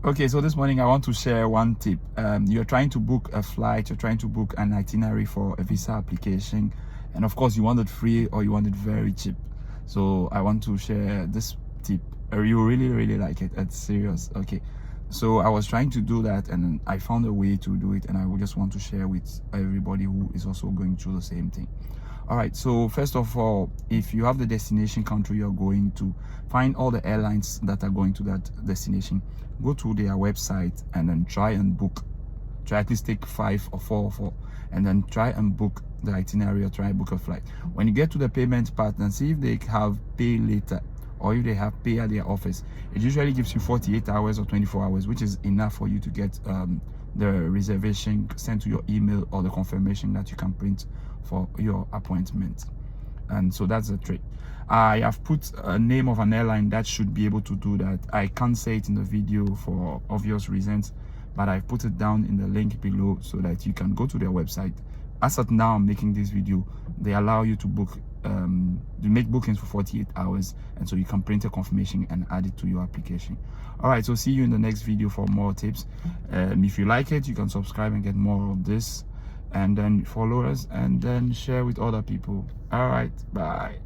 Okay, so this morning I want to share one tip. You're trying to book a flight, you're trying to book an itinerary for a visa application, and of course you want it free or you want it very cheap. So I want to share this tip. You really like it. It's serious. Okay, so I was trying to do that and then I found a way to do it, and I would just want to share with everybody who is also going through the same thing. All right, so first of all, if you have the destination country you're going to, find all the airlines that are going to that destination, go to their website and then try at least take 5 or 4 or 4, and then try and book the itinerary or try and book a flight. When you get to the payment part and see if they have pay later or if they have pay at their office, it usually gives you 48 hours or 24 hours, which is enough for you to get the reservation sent to your email or the confirmation that you can print for your appointment. And so that's the trick. I have put a name of an airline that should be able to do that. I can't say it in the video for obvious reasons, but I've put it down in the link below so that you can go to their website. As of now I'm making this video, they allow you to book to make bookings for 48 hours, and so you can print a confirmation and add it to your application. All right, so see you in the next video for more tips. If you like it, you can subscribe and get more of this, and then follow us and then share with other people. All right, bye.